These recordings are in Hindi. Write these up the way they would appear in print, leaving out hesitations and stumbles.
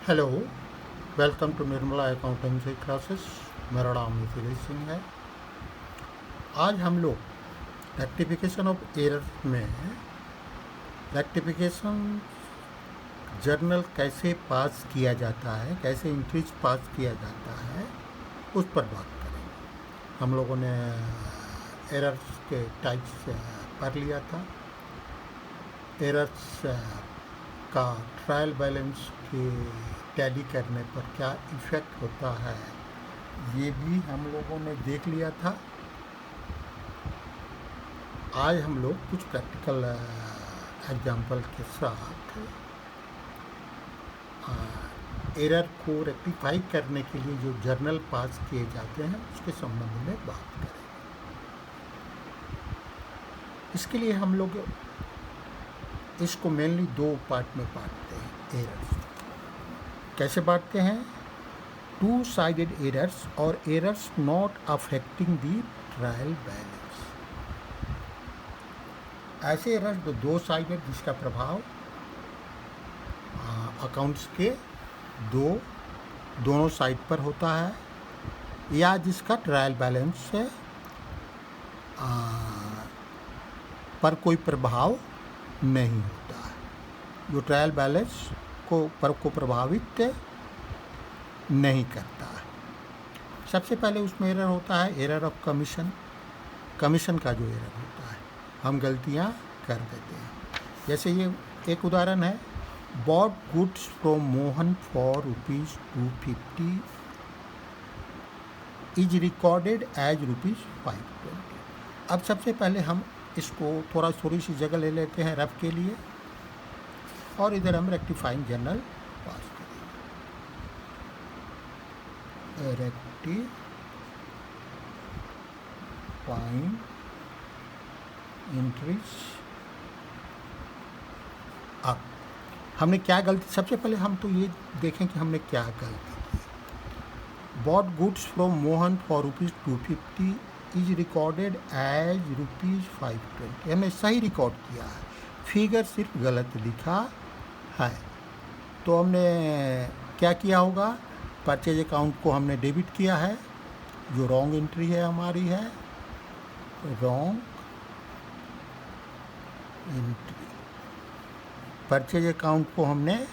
Hello, welcome to Nirmala accountancy classes. मेरा नाम मिथिलेश सिंह है। आज हम लोग रेक्टिफिकेशन ऑफ एरर में रेक्टिफिकेशन जर्नल कैसे पास किया जाता है, कैसे इंट्रीज पास किया जाता है, उस पर बात करेंगे। हम लोगों ने एरर्स के टाइप्स पढ़ लिया था। एरर्स का ट्रायल बैलेंस के टैली करने पर क्या इफ़ेक्ट होता है, ये भी हम लोगों ने देख लिया था। आज हम लोग कुछ प्रैक्टिकल एग्जाम्पल के साथ एरर को रेक्टिफाई करने के लिए जो जर्नल पास किए जाते हैं उसके संबंध में बात करें। इसके लिए हम लोग इसको मेनली दो पार्ट में बांटते हैं। एरर्स कैसे बांटते हैं? टू साइडेड एरर्स और errors not affecting the trial balance. ऐसे एरर्स जो दो साइडेड, जिसका प्रभाव अकाउंट्स के दोनों साइड पर होता है, या जिसका ट्रायल बैलेंस से पर कोई प्रभाव नहीं होता है, जो ट्रायल बैलेंस को प्रभावित नहीं करता है। सबसे पहले उसमें एरर होता है एरर ऑफ कमीशन। कमीशन का जो एरर होता है, हम गलतियां कर देते हैं। जैसे ये एक उदाहरण है, bought goods from Mohan for ₹250 is recorded as ₹520। अब सबसे पहले हम इसको थोड़ी सी जगह ले लेते हैं रफ के लिए, और इधर हम रेक्टिफाइंग जर्नल पास करेंगे। Rectifying entries. अब हमने क्या गलती, सबसे पहले हम तो ये देखें कि हमने क्या गलती की। Bought goods from Mohan for ₹250 is recorded as ₹520। हमने सही रिकॉर्ड किया है, फिगर सिर्फ गलत लिखा है। तो हमने क्या किया होगा, परचेज अकाउंट को हमने डेबिट किया है, जो रॉन्ग एंट्री है हमारी है, रॉन्ग एंट्री। परचेज अकाउंट को हमने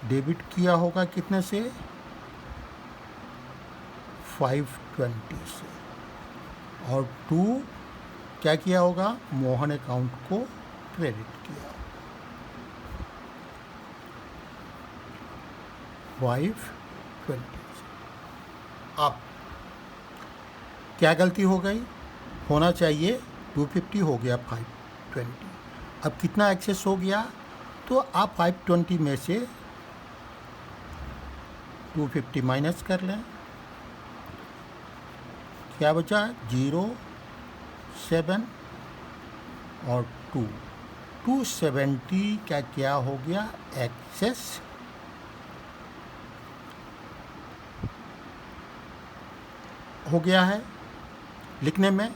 डेबिट किया होगा कितने से, 520 से, और 2 क्या किया होगा, मोहन अकाउंट को क्रेडिट किया 520 से। अब क्या गलती हो गई, होना चाहिए 250, हो गया 520। अब कितना एक्सेस हो गया, तो आप 520 में से 250 माइनस कर लें, क्या बचा, 0, 7 और 270 का क्या हो गया, एक्सेस हो गया है लिखने में।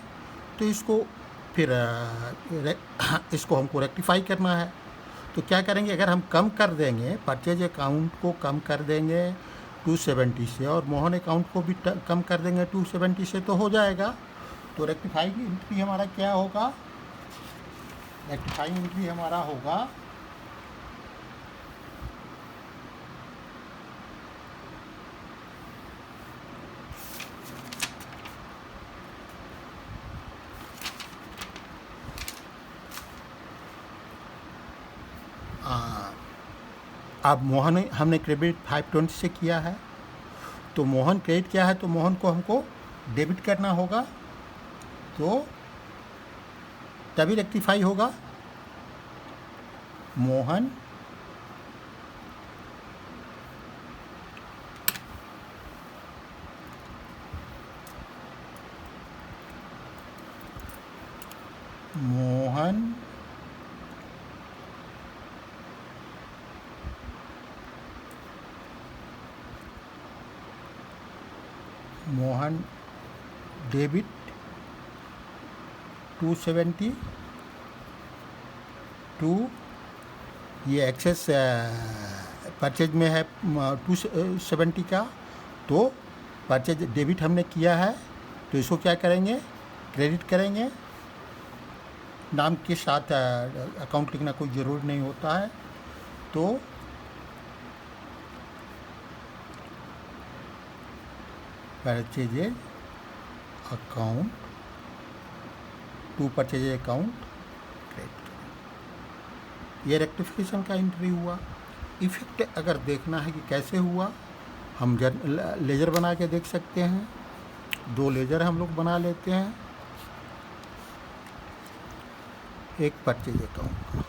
तो इसको फिर इसको हमको रेक्टिफाई करना है। तो क्या करेंगे, अगर हम कम कर देंगे, परचेज अकाउंट को कम कर देंगे 270 से, और मोहन अकाउंट को भी कम कर देंगे 270 से, तो हो जाएगा। तो रेक्टिफाइंग एंट्री हमारा क्या होगा, रेक्टिफाइंग एंट्री हमारा होगा अब मोहन हमने क्रेडिट 520 से किया है, तो मोहन क्रेडिट किया है, तो मोहन को हमको डेबिट करना होगा, तो तभी रेक्टिफाई होगा। मोहन मोहन मोहन डेबिट 270 टू ये एक्सेस परचेज में है 270 का, तो परचेज डेबिट हमने किया है, तो इसको क्या करेंगे, क्रेडिट करेंगे। नाम के साथ अकाउंट लिखना कोई ज़रूरी नहीं होता है। तो purchases account to purchases account credit, ये रेक्टिफिकेशन का एंट्री हुआ। इफेक्ट अगर देखना है कि कैसे हुआ, हम लेजर बना के देख सकते हैं। 2 लेजर हम लोग बना लेते हैं, एक परचेज अकाउंट का,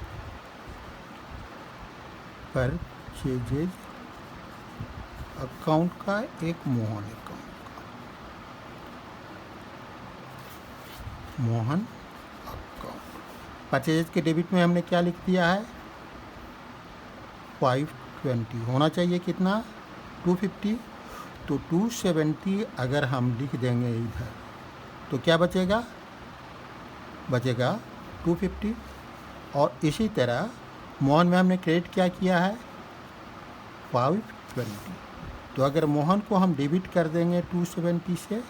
परचेजेज अकाउंट का, एक मोहन अकाउंट का, मोहन अकाउंट। परचेजेज के डेबिट में हमने क्या लिख दिया है, 520, होना चाहिए कितना, 250। तो 270 अगर हम लिख देंगे इधर, तो क्या बचेगा, बचेगा 250। और इसी तरह मोहन में हमने क्रेडिट क्या किया है, 520। तो अगर मोहन को हम डेबिट कर देंगे 270 से,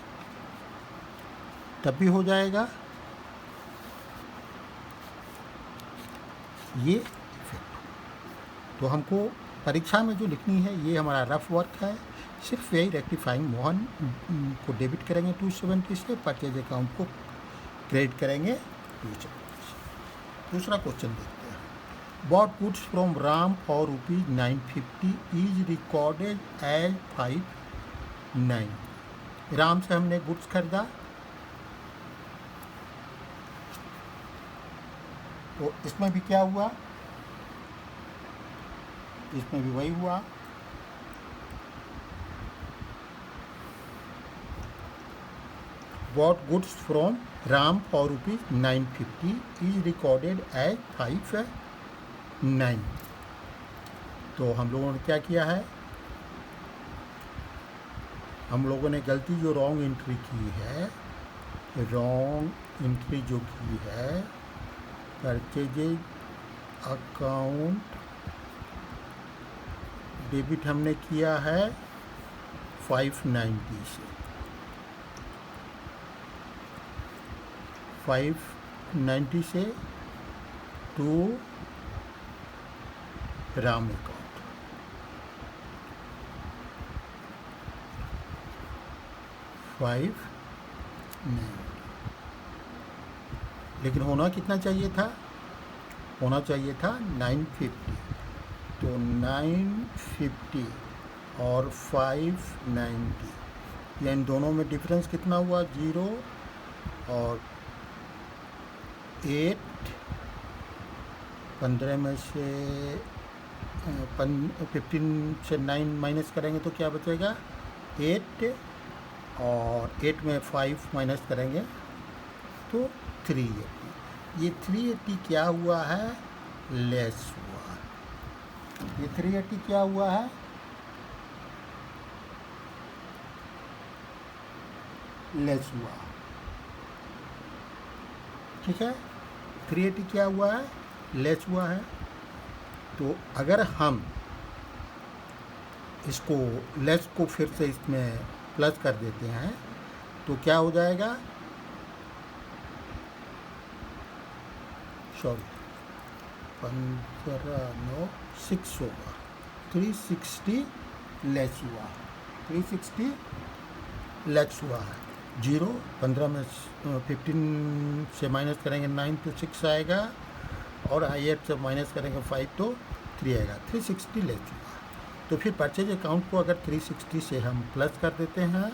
तब भी हो जाएगा ये इफेक्ट। तो हमको परीक्षा में जो लिखनी है, ये हमारा रफ वर्क है, सिर्फ यही रेक्टिफाइंग। मोहन को डेबिट करेंगे 270 से, परचेज अकाउंट को क्रेडिट करेंगे 270 से। दूसरा क्वेश्चन देखते हैं। Bought goods from Ram for ₹950 is recorded as 590। राम से हमने गुड्स खरीदा, तो इसमें भी क्या हुआ, इसमें भी वही हुआ। Bought goods from Ram for ₹950 is recorded as 590। तो हम लोगों ने क्या किया है, हम लोगों ने गलती जो रॉन्ग एंट्री की है, रॉन्ग एंट्री जो की है, परचेजेज अकाउंट डेबिट हमने किया है 590 से, 590 से टू राम अकाउंट, लेकिन होना कितना चाहिए था, होना चाहिए था 950। तो 950 और 590, या इन दोनों में डिफरेंस कितना हुआ, 0 और 8, 15 में से 15 से 9 माइनस करेंगे तो क्या बचेगा, 8, और 8 में 5 माइनस करेंगे तो 380। ये 380 क्या हुआ है, लेस हुआ। ये 380 क्या हुआ है, लेस हुआ। ठीक है, 380 क्या हुआ है, लेस हुआ है। तो अगर हम इसको लेस को फिर से इसमें प्लस कर देते हैं, तो क्या हो जाएगा, सॉरी 15 9 6 होगा, 360 लेस हुआ, 360 लेस हुआ है। 0, 15 में 15 से माइनस करेंगे 9 तो 6 आएगा, और 8 से माइनस करेंगे 5 तो 3 आएगा, 360 लेस हुआ। तो फिर परचेज अकाउंट को अगर 360 से हम प्लस कर देते हैं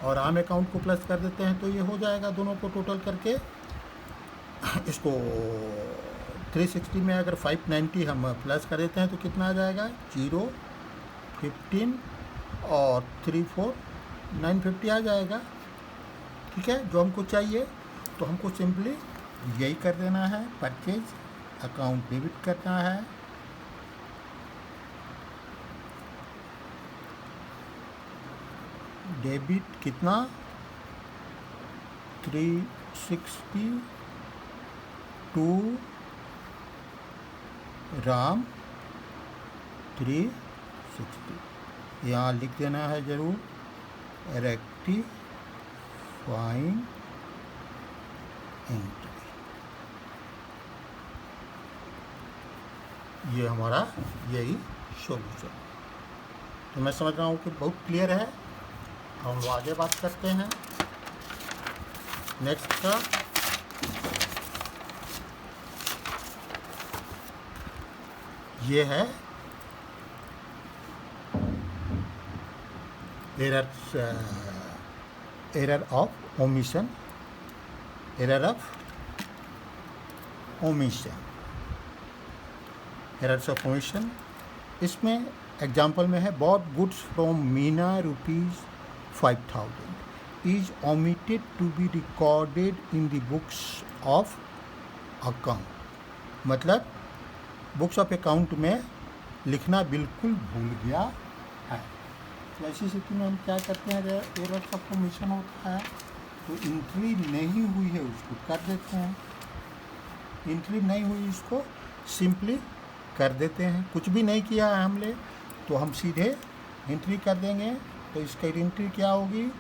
और आम अकाउंट को प्लस कर देते हैं, तो ये हो जाएगा दोनों को टोटल करके। इसको 360 में अगर 590 हम प्लस कर देते हैं तो कितना आ जाएगा, 0, 15 और 3 4 950 आ जाएगा। ठीक है, जो हमको चाहिए। तो हमको सिंपली यही कर देना है, परचेज अकाउंट डेबिट करना है, डेबिट कितना, 360 टू राम 360। यहाँ लिख देना है ज़रूर रेक्टिफाइंग एंट्री। ये हमारा यही सॉल्यूशन। तो मैं समझ रहा हूँ कि बहुत क्लियर है। हम लोग आगे बात करते हैं नेक्स्ट का। ये है error of omission. Errors of omission इसमें एग्जाम्पल में है bought goods from Meena ₹5,000 is omitted to be recorded in the books of account. मतलब बुक्स ऑफ अकाउंट में लिखना बिल्कुल भूल गया है। तो ऐसी स्थिति में हम क्या करते हैं, एरर्स ऑफ ओमिशन होता है तो एंट्री नहीं हुई है उसको कर देते हैं। एंट्री नहीं हुई इसको सिंपली कर देते हैं। कुछ भी नहीं किया है हमने तो हम सीधे एंट्री कर देंगे। तो इसका एंट्री क्या होगी,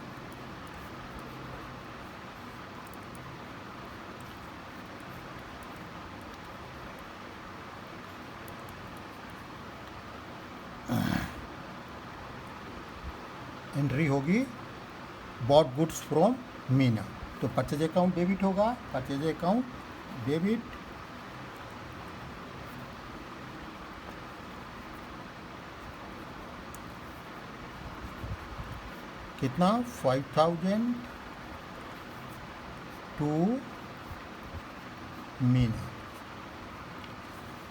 एंट्री होगी बॉट गुड्स फ्रॉम मीना। तो परचेज अकाउंट डेबिट होगा, परचेज अकाउंट डेबिट कितना 5,000 टू मीना।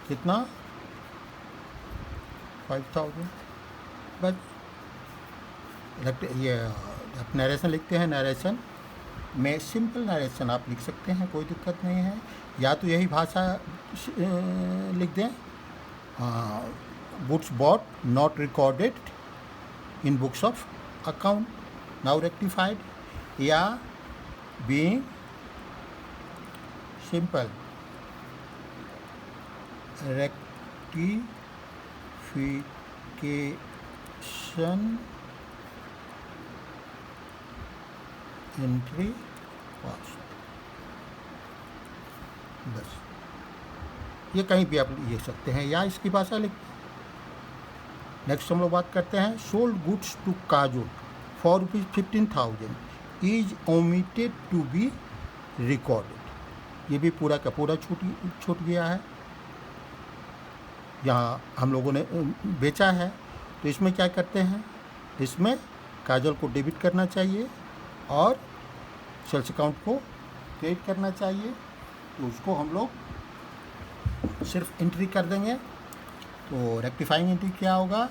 कितना 5,000। बस ये आप नरेशन लिखते हैं, नरेशन में सिंपल नरेशन आप लिख सकते हैं, कोई दिक्कत नहीं है। या तो यही भाषा लिख दें, goods bought not recorded in books of account now rectified, या being simple rectification entry pass. बस ये कहीं भी आप लिख सकते हैं या इसकी भाषा लिख। नेक्स्ट हम लोग बात करते हैं sold goods to Kajol for ₹15,000 is omitted to be recorded. ये भी पूरा का पूरा छूट गया है। यहाँ हम लोगों ने बेचा है तो इसमें क्या करते हैं, इसमें काजोल को डेबिट करना चाहिए और सेल्स अकाउंट को क्रेडिट करना चाहिए। तो उसको हम लोग सिर्फ एंट्री कर देंगे। तो रेक्टिफाइंग एंट्री क्या होगा,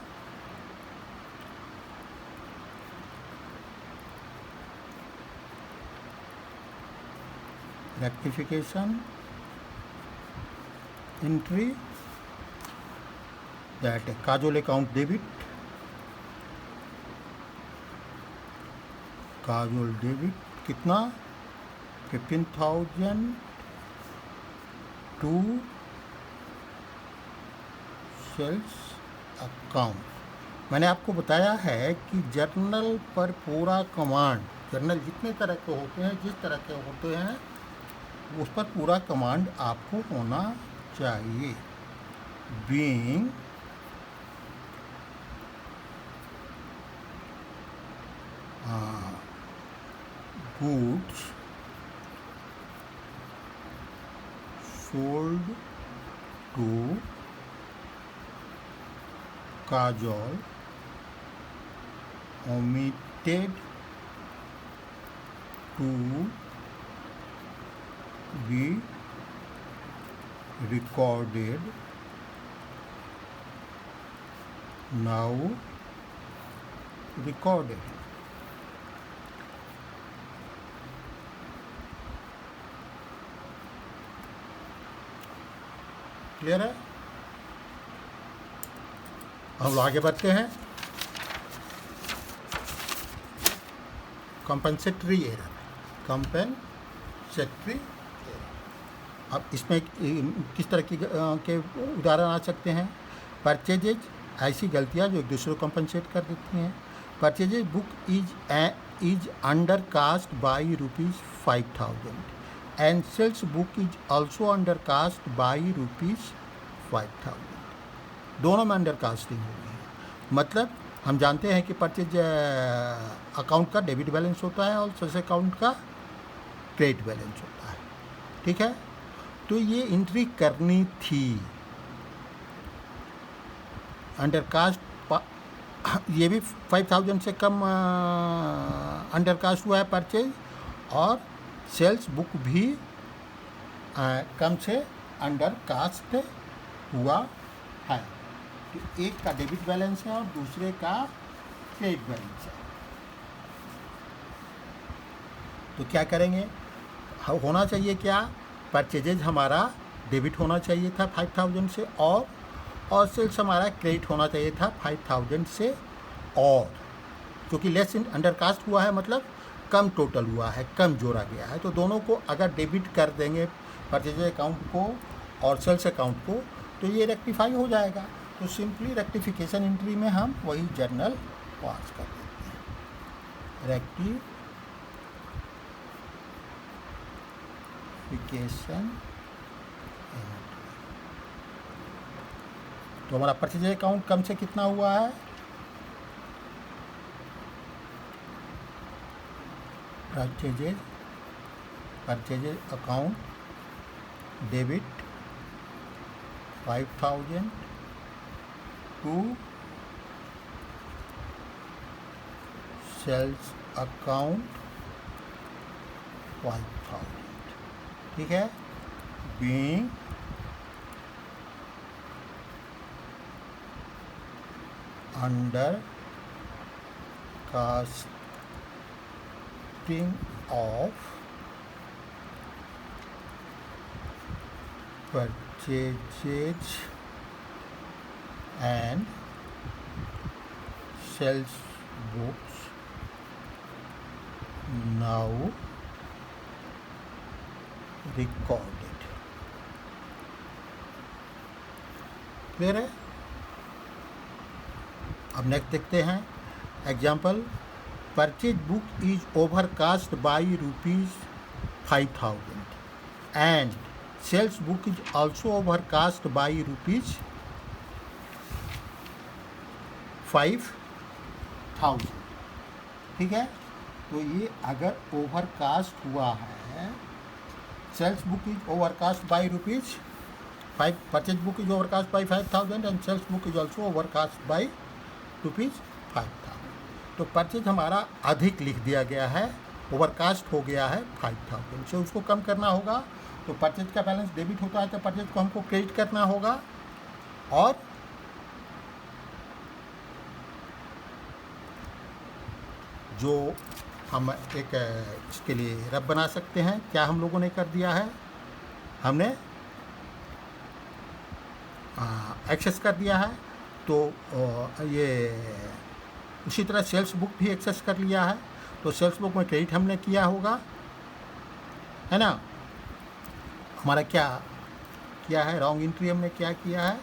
rectification entry that Kajol account debit, Kajol debit कितना 15,000 टू सेल्स अकाउंट। मैंने आपको बताया है कि जर्नल पर पूरा कमांड, जर्नल जितने तरह के होते हैं, जिस तरह के होते हैं, उस पर पूरा कमांड आपको होना चाहिए। Being goods sold to Kajol omitted to be recorded, now recorded। Clear है। हम आगे बढ़ते हैं कंपेंसेटरी एरर। कंपेंसेटरी एरर, अब इसमें किस तरह के उदाहरण आ सकते हैं। परचेजेज ऐसी गलतियाँ जो एक दूसरे को कंपनसेट कर देती हैं। Purchases book is under cast by ₹5,000 and sales book is also under cast by ₹5,000। दोनों में अंडर कास्टिंग होगी। मतलब हम जानते हैं कि परचेज अकाउंट का डेबिट बैलेंस होता है और सेल्स अकाउंट का क्रेडिट बैलेंस होता है। ठीक है, तो ये एंट्री करनी थी। अंडर कास्ट ये भी 5,000 से कम अंडर कास्ट हुआ है परचेज, और सेल्स बुक भी कम से अंडर कास्ट हुआ है। तो एक का डेबिट बैलेंस है और दूसरे का क्रेडिट बैलेंस है। तो क्या करेंगे, होना चाहिए क्या, परचेजेज हमारा डेबिट होना चाहिए था 5,000 से, और सेल्स हमारा क्रेडिट होना चाहिए था 5,000 से, और क्योंकि लेस अंडर कास्ट हुआ है मतलब कम टोटल हुआ है, कम जोड़ा गया है। तो दोनों को अगर डेबिट कर देंगे परचेज अकाउंट को और सेल्स अकाउंट को, तो ये रेक्टिफाई हो जाएगा। तो सिंपली रेक्टिफिकेशन एंट्री में हम वही जर्नल पास कर देते हैं, रेक्टिफिकेशन। तो हमारा परचेज अकाउंट कम से कितना हुआ है, purchase account debit 5,000 to sales account 5,000। ठीक है, being under casting of purchases and sales books now recorded। Clear है। अब नेक्स्ट देखते हैं example. Purchase book is overcast by ₹5,000 and sales book is also overcast by ₹5,000। ठीक है, तो ये अगर ओवरकास्ट हुआ है, sales book is overcast by ₹5,000, purchase book is overcast by 5,000 and sales book is also overcast by ₹5,000। तो परचेज हमारा अधिक लिख दिया गया है, ओवरकास्ट हो गया है 5,000 से, उसको कम करना होगा। तो परचेज का बैलेंस डेबिट होता है तो परचेज को हमको क्रेडिट करना होगा, और जो हम एक इसके लिए रब बना सकते हैं, क्या हम लोगों ने कर दिया है, हमने एक्सेस कर दिया है। तो ये उसी तरह सेल्स बुक भी एक्सेस कर लिया है, तो सेल्स बुक में क्रेडिट हमने किया होगा, है ना। हमारा क्या किया है, रॉन्ग एंट्री हमने क्या किया है,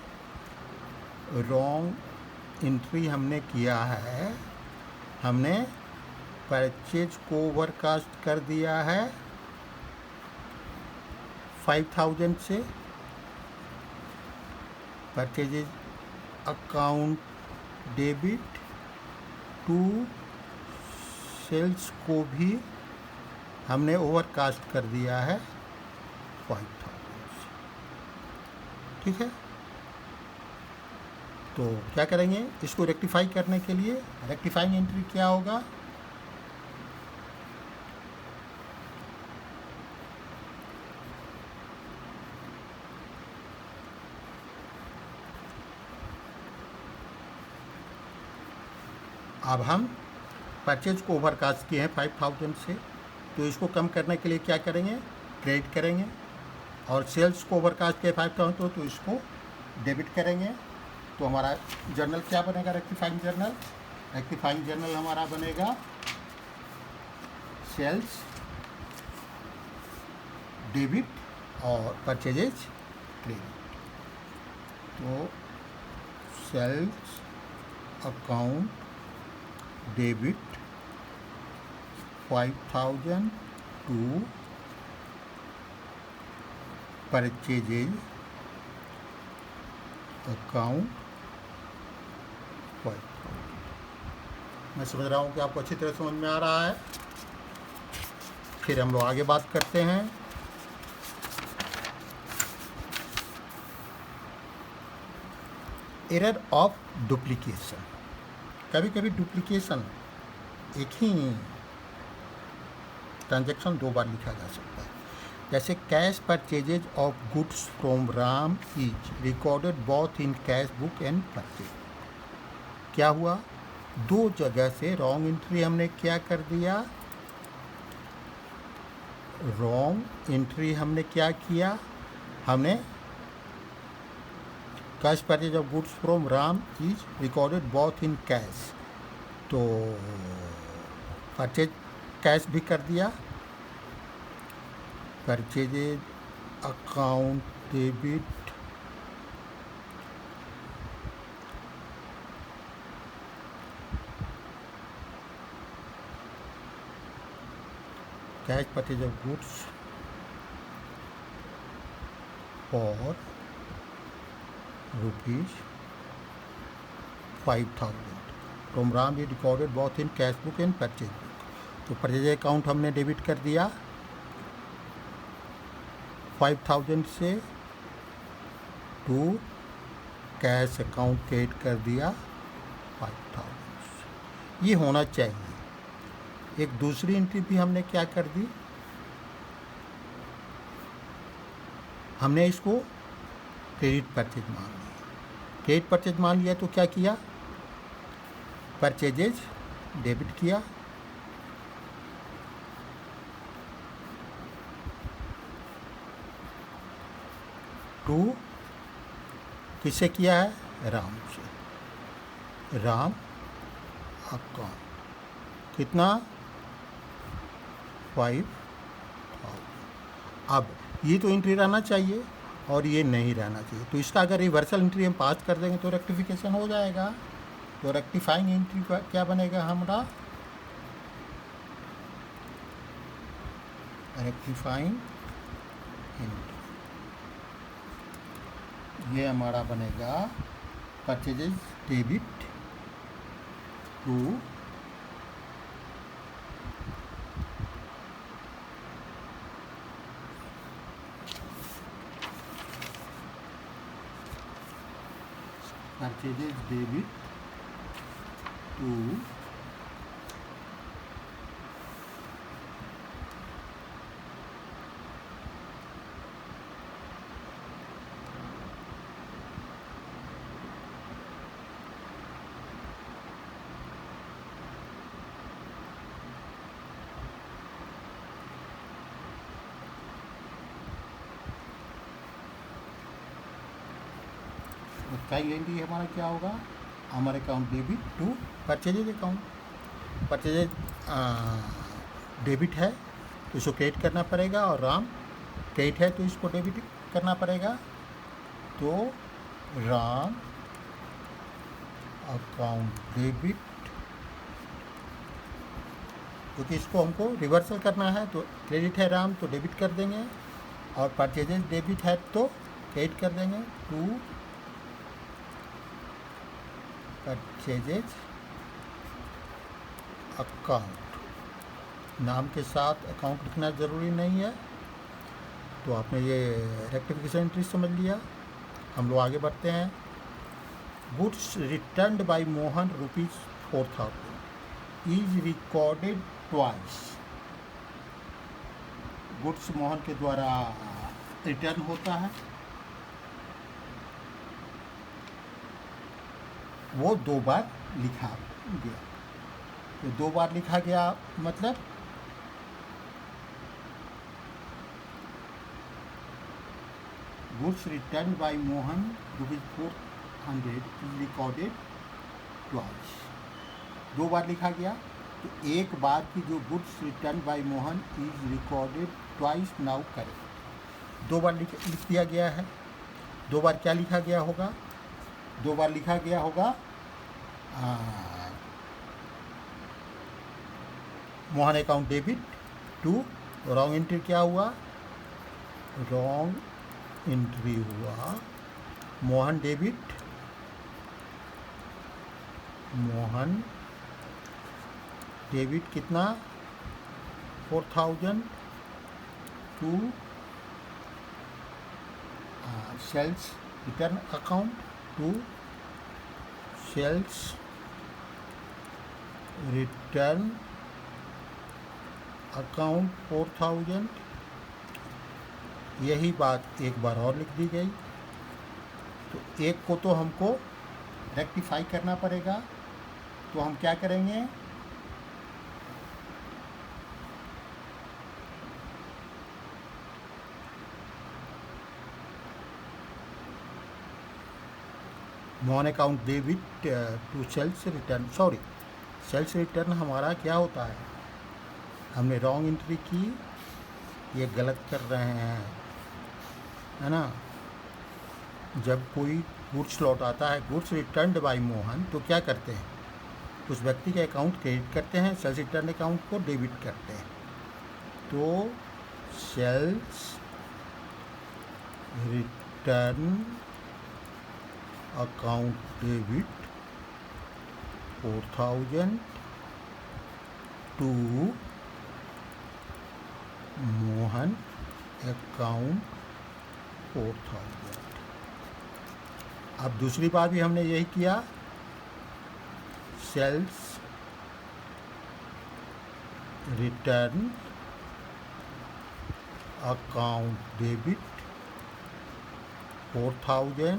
रॉन्ग एंट्री हमने किया है, हमने परचेज को ओवरकास्ट कर दिया है 5,000 से, purchases account debit to sales को भी हमने ओवरकास्ट कर दिया है 5,000 से। ठीक है, तो क्या करेंगे, इसको रेक्टिफाई करने के लिए रेक्टिफाइंग एंट्री क्या होगा, अब हम परचेज को ओवरकास्ट किए हैं 5,000 से, तो इसको कम करने के लिए क्या करेंगे, क्रेडिट करेंगे, और सेल्स को ओवरकास्ट किए 5,000 तो इसको डेबिट करेंगे। तो हमारा जर्नल क्या बनेगा, रेक्टिफाइंग जर्नल हमारा बनेगा सेल्स डेबिट और परचेजेज क्रेडिट। तो sales account debit 5,000 to purchases account 5,000। मैं समझ रहा हूँ कि आपको अच्छी तरह समझ में आ रहा है। फिर हम लोग आगे बात करते हैं। Error of duplication. कभी कभी डुप्लीकेशन एक ही ट्रांजैक्शन दो बार लिखा जा सकता है। जैसे cash purchases of goods from Ram is recorded both in cash book and purchase. क्या हुआ, दो जगह से रॉन्ग एंट्री हमने क्या कर दिया, रॉन्ग एंट्री हमने क्या किया, हमने cash purchase of goods from Ram is recorded both in cash, तो परचेज कैश भी कर दिया, purchases account debit cash purchase of goods for ₹5,000 from Ram is recorded both in cash book and purchase book. तो परचेज अकाउंट हमने डेबिट कर दिया 5,000 से, टू कैश अकाउंट क्रेडिट कर दिया 5,000 से। ये होना चाहिए। एक दूसरी एंट्री भी हमने क्या कर दी, हमने इसको क्रेडिट परचेज मान लिया। क्रेडिट परचेज मान लिया तो क्या किया, परचेजेज डेबिट किया, टू किससे किया है, राम से, राम अकाउंट कितना 5,000। अब ये तो एंट्री रहना चाहिए और ये नहीं रहना चाहिए, तो इसका अगर रिवर्सल एंट्री हम पास कर देंगे तो रेक्टिफिकेशन हो जाएगा। तो रेक्टिफाइंग एंट्री का क्या बनेगा हमारा, रेक्टिफाइंग एंट्री ये हमारा बनेगा purchases debit to purchases debit to kind entry हमारा क्या होगा, हमारे account debit to purchases account. Purchases debit है तो इसको क्रेडिट करना पड़ेगा, और राम क्रेडिट है तो इसको डेबिट करना पड़ेगा। तो राम अकाउंट डेबिट, क्योंकि इसको हमको रिवर्सल करना है तो क्रेडिट है राम तो डेबिट कर देंगे, और परचेजेज डेबिट है तो क्रेडिट कर देंगे, टू परचेजेज अकाउंट। नाम के साथ अकाउंट लिखना ज़रूरी नहीं है। तो आपने ये रेक्टिफिकेशन एंट्री समझ लिया। हम लोग आगे बढ़ते हैं। Goods returned by Mohan ₹4,000 is recorded twice. Goods Mohan के द्वारा रिटर्न होता है, वो दो बार लिखा गया। तो दो बार लिखा गया मतलब goods return by Mohan ₹400 is recorded twice. दो बार लिखा गया, तो एक बार की जो goods return by Mohan is recorded twice now करें। दो बार लिख दिया गया है। दो बार क्या लिखा गया होगा, दो बार लिखा गया होगा। Mohan account debit to, wrong entry क्या हुआ, रॉन्ग एंट्री हुआ मोहन डेबिट, मोहन डेबिट कितना 4000 to sales return account, to sales return account 4000। यही बात एक बार और लिख दी गई। तो एक को तो हमको रेक्टिफाई करना पड़ेगा, तो हम क्या करेंगे, Mohan account debit to sales return, sorry sales return हमारा क्या होता है, हमने रॉन्ग एंट्री की, ये गलत कर रहे हैं, है ना। जब कोई गुड्स लौटाता है, गुड्स रिटर्न्ड बाय मोहन, तो क्या करते हैं, उस व्यक्ति के अकाउंट क्रेडिट करते हैं, सेल्स रिटर्न अकाउंट को डेबिट करते हैं। तो sales return account debit 4000 to Mohan account 4000। अब दूसरी बार भी हमने यही किया, sales return account debit 4000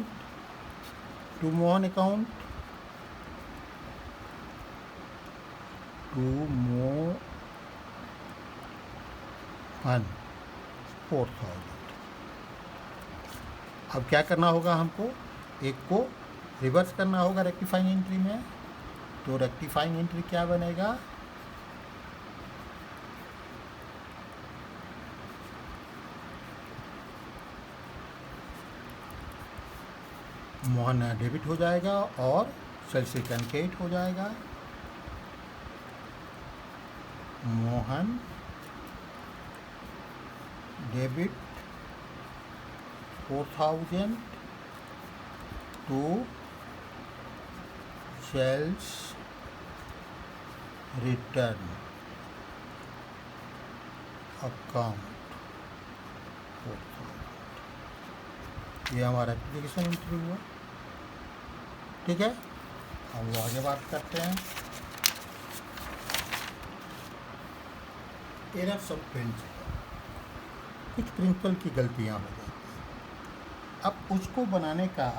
to Mohan account, to Mohan 4000। अब क्या करना होगा हमको, एक को रिवर्स करना होगा रेक्टिफाइंग एंट्री में। तो रेक्टिफाइंग एंट्री क्या बनेगा, मोहन डेबिट हो जाएगा और सेल्स रिटर्न क्रेडिट हो जाएगा। Mohan debit 4000 to sales return account 4000। ये हमारा एप्लीकेशन एंट्री हुआ। ठीक है, अब आगे बात करते हैं एरर्स ऑफ प्रिंसिपल। कुछ प्रिंसिपल की गलतियाँ हो जाती हैं। अब उसको बनाने का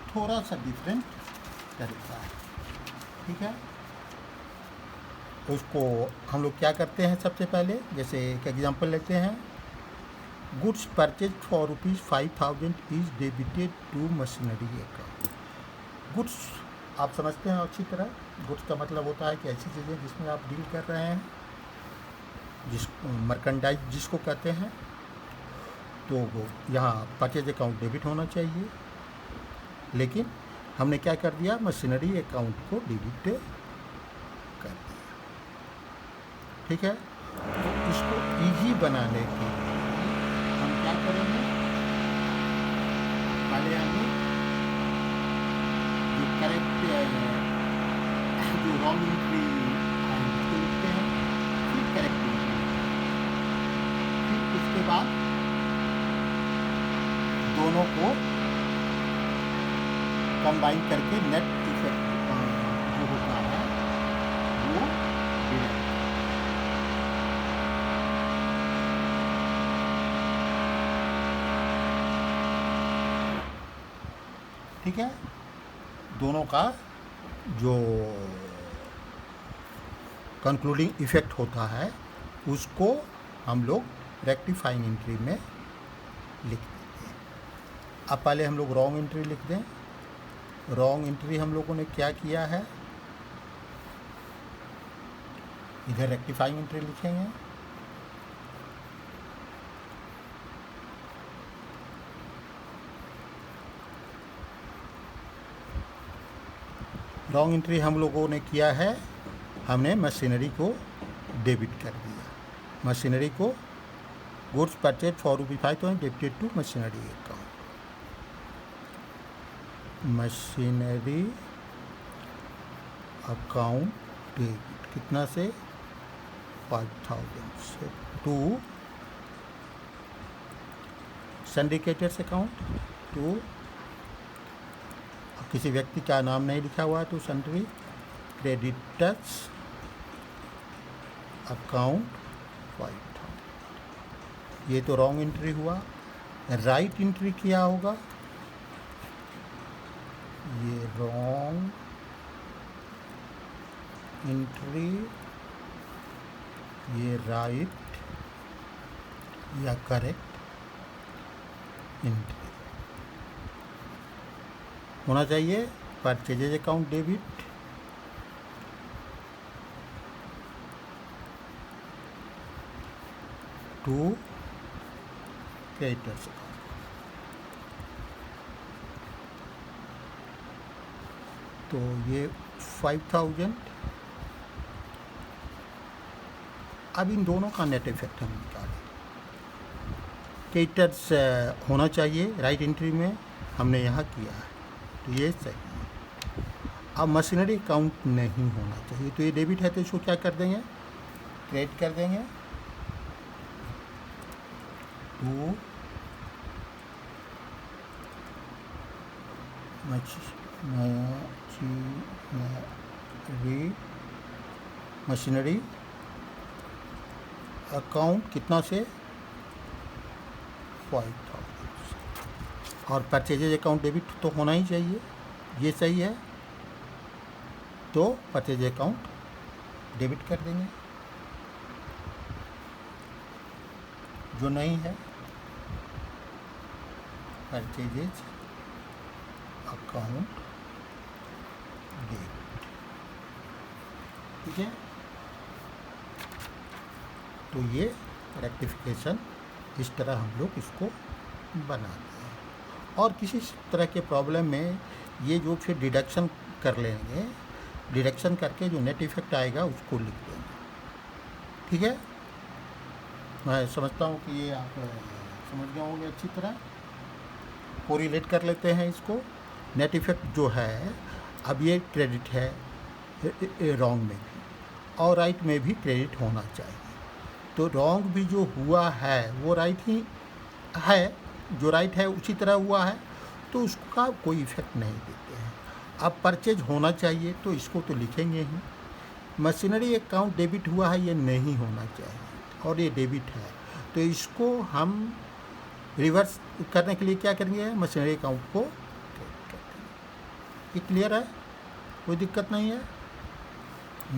थोड़ा सा डिफरेंट तरीका है। ठीक है, उसको हम लोग क्या करते हैं, सबसे पहले जैसे एक एग्जांपल लेते हैं, goods purchase for ₹5000 is debited to machinery account. Goods आप समझते हैं अच्छी तरह, गुड्स का मतलब होता है कि ऐसी चीज़ें जिसमें आप डील कर रहे हैं, जिस मर्केंडाइज जिसको कहते हैं, तो वो यहाँ परचेज अकाउंट डेबिट होना चाहिए। लेकिन हमने क्या कर दिया, मशीनरी अकाउंट को डेबिट कर दिया। ठीक है, तो इसको इजी बनाने के लिए हम क्या करेंगे, पहले हमें जो करेक्ट जो रॉन्ग एंट्री लिखते हैं, फिर करेक्ट एंट्री, फिर उसके बाद दोनों को कंबाइन करके नेट इफेक्ट जो होता है वो मिलेगा। ठीक है, दोनों का जो कंक्लूडिंग इफेक्ट होता है उसको हम लोग रेक्टिफाइंग एंट्री में लिख देते हैं। अब पहले हम लोग रॉन्ग एंट्री लिख दें। रॉन्ग एंट्री हम लोगों ने क्या किया है, इधर रेक्टिफाइंग एंट्री लिखेंगे, रॉन्ग एंट्री हम लोगों ने किया है, हमने मशीनरी को डेबिट कर दिया। मशीनरी को goods purchase for ₹5,000 debited to machinery account. Machinery account debit कितना से 5,000 से टू सिंडिकेटर्स अकाउंट टू, किसी व्यक्ति का नाम नहीं लिखा हुआ है तो सन्ड्री क्रेडिटर्स अकाउंट 5,000। ये तो रॉन्ग एंट्री हुआ। राइट एंट्री क्या होगा? ये रॉन्ग एंट्री, ये राइट या करेक्ट एंट्री होना चाहिए। Purchases account debit to creditors account. तो ये 5,000। अब इन दोनों का नेट इफेक्ट हम निकालें। क्रेडिटर्स होना चाहिए राइट एंट्री में, हमने यहाँ किया है तो ये सही है। अब मशीनरी अकाउंट नहीं होना चाहिए, तो ये डेबिट है तो इसको क्या कर देंगे? क्रेडिट कर देंगे टू मशीनरी अकाउंट कितना से 5,000। और परचेजेज अकाउंट डेबिट तो होना ही चाहिए, ये सही है तो परचेज अकाउंट डेबिट कर देंगे। जो नहीं है परचेजेज अकाउंट डेबिट, ठीक है। तो ये रेक्टिफिकेशन इस तरह हम लोग इसको बनाते हैं। और किसी तरह के प्रॉब्लम में ये जो फिर डिडक्शन कर लेंगे, डिडक्शन करके जो नेट इफेक्ट आएगा उसको लिख देंगे, ठीक है। मैं समझता हूँ कि ये आप समझ गए होंगे अच्छी तरह। कोरिलेट कर लेते हैं इसको। नेट इफेक्ट जो है, अब ये क्रेडिट है रॉन्ग में भी और राइट में भी क्रेडिट होना चाहिए। तो रॉन्ग भी जो हुआ है वो राइट ही है, जो राइट है उसी तरह हुआ है, तो उसका कोई इफेक्ट नहीं देते हैं। अब परचेज होना चाहिए तो इसको तो लिखेंगे ही। मशीनरी अकाउंट डेबिट हुआ है, ये नहीं होना चाहिए और ये डेबिट है, तो इसको हम रिवर्स करने के लिए क्या करेंगे? मशीनरी अकाउंट को क्रेडिट कर देंगे। ये क्लियर है, कोई दिक्कत नहीं है।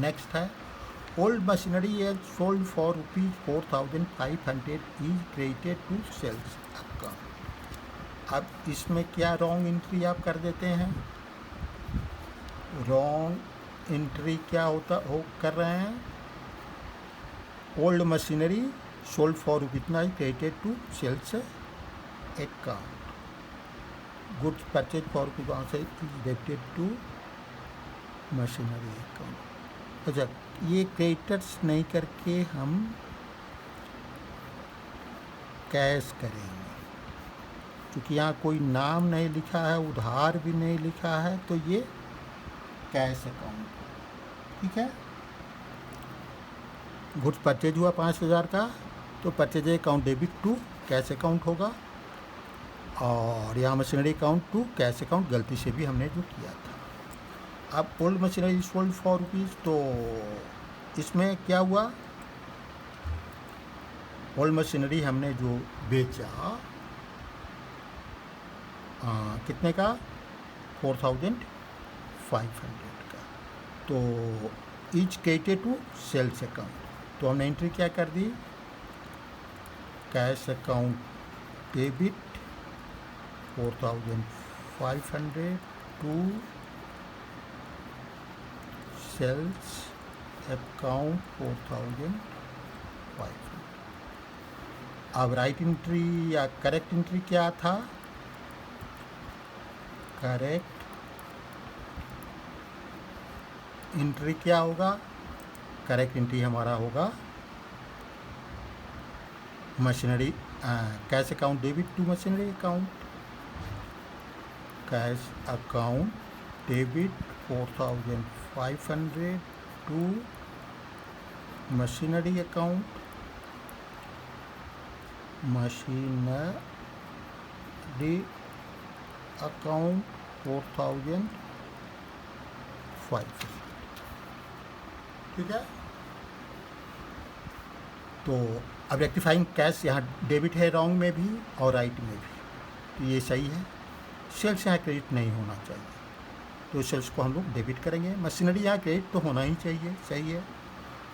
नेक्स्ट है old machinery as sold for ₹4,500 is credited to sales account. अब इसमें क्या रॉन्ग एंट्री आप कर देते हैं? रॉन्ग एंट्री क्या कर रहे हैं? ओल्ड मशीनरी सोल्ड फॉर कितना is credited to sales account. Goods purchase for debited to machinery account. अच्छा, ये क्रेडिटर्स नहीं करके हम कैश करेंगे, क्योंकि यहाँ कोई नाम नहीं लिखा है, उधार भी नहीं लिखा है, तो ये कैश अकाउंट, ठीक है। गुड्स परचेज हुआ 5,000 का, तो purchase account debit to cash account होगा। और यहाँ machinery account to cash account गलती से भी हमने जो किया था। अब ओल्ड मशीनरी सोल्ड फॉर ₹, तो इसमें क्या हुआ? ओल्ड मशीनरी हमने जो बेचा कितने का? 4,500 का, तो each credited to sales account. तो हमने एंट्री क्या कर दी? Cash account debit 4,500 to sales account 4,500। अब राइट एंट्री या करेक्ट एंट्री क्या था? करेक्ट एंट्री क्या होगा, करेक्ट एंट्री हमारा होगा machinery cash account debit to machinery account, cash account debit 4500 to machinery account, machinery account 4500। ठीक है, तो अब रेक्टिफाइंग कैश यहाँ डेबिट है रॉन्ग में भी और राइट में भी, तो ये सही है। सेल्स यहाँ क्रेडिट नहीं होना चाहिए, तो सेल्स को हम लोग डेबिट करेंगे। मशीनरी यहाँ क्रेडिट तो होना ही चाहिए, सही है।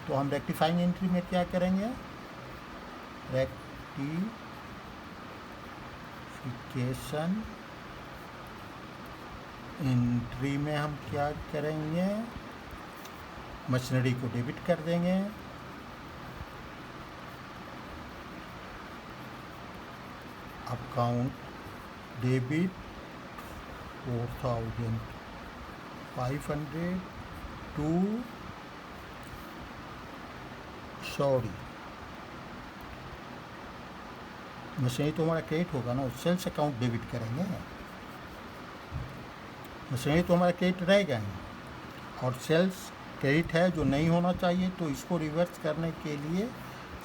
तो हम रेक्टिफाइंग एंट्री में क्या करेंगे, रेक्टिफिकेशन एंट्री में हम क्या करेंगे, मशीनरी को डेबिट कर देंगे, अकाउंट डेबिट 4500 टू मशीनरी तो हमारा क्रेडिट होगा ना, सेल्स अकाउंट डेबिट करेंगे, मशीनरी तो हमारा क्रेडिट रहेगा ही, और सेल्स क्रेडिट है जो नहीं होना चाहिए, तो इसको रिवर्स करने के लिए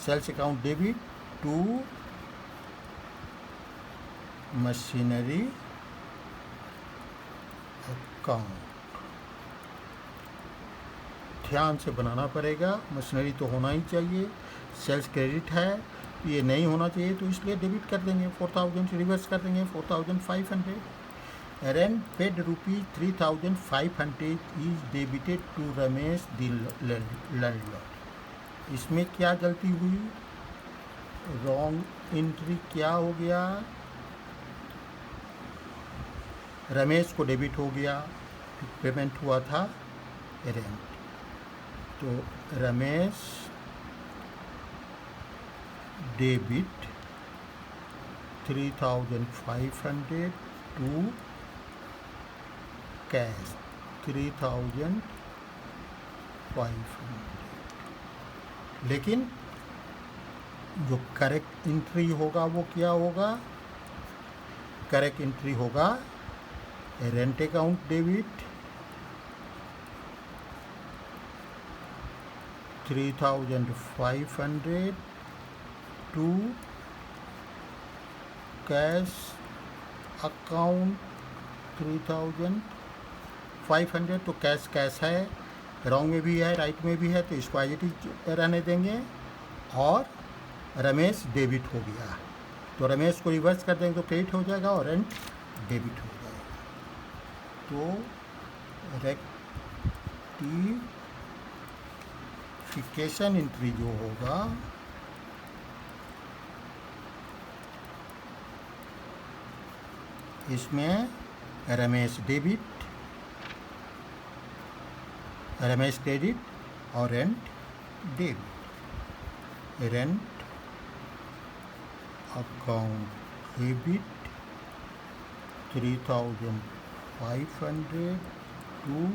sales account debit to machinery account. ध्यान से बनाना पड़ेगा, मशीनरी तो होना ही चाहिए, सेल्स क्रेडिट है, ये नहीं होना चाहिए, तो इसलिए डेबिट कर देंगे 4000 से रिवर्स कर देंगे 4500। Rent paid ₹3500 is debited to Ramesh the landlord. इसमें क्या गलती हुई, रॉन्ग एंट्री क्या हो गया, रमेश को डेबिट हो गया, पेमेंट हुआ था रेंट, तो रमेश डेबिट 3500 टू कैश 3500। लेकिन जो करेक्ट एंट्री होगा वो क्या होगा, करेक्ट एंट्री होगा rent account debit 3500 to cash account 3500। तो कैश कैश है, रॉन्ग में भी है राइट में भी है, तो इसको एज इट इज रहने देंगे, और रमेश डेबिट हो गया, तो रमेश को रिवर्स कर देंगे तो क्रेडिट हो जाएगा और रेंट डेबिट हो जाएगा। तो रेक्टिफिकेशन एंट्री जो होगा, इसमें रमेश डेबिट, रमेश क्रेडिट और rent debit, rent account debit 3500 to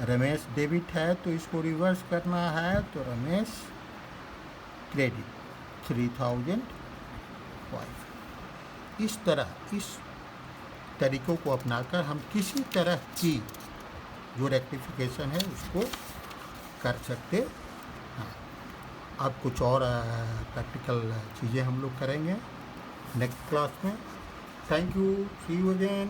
Ramesh debit है, तो इसको रिवर्स करना है, तो रमेश क्रेडिट 3500। इस तरह इस तरीक़ों को अपनाकर हम किसी तरह की जो रेक्टिफिकेशन है उसको कर सकते हैं। अब कुछ और प्रैक्टिकल चीज़ें हम लोग करेंगे नेक्स्ट क्लास में। Thank you, see you again.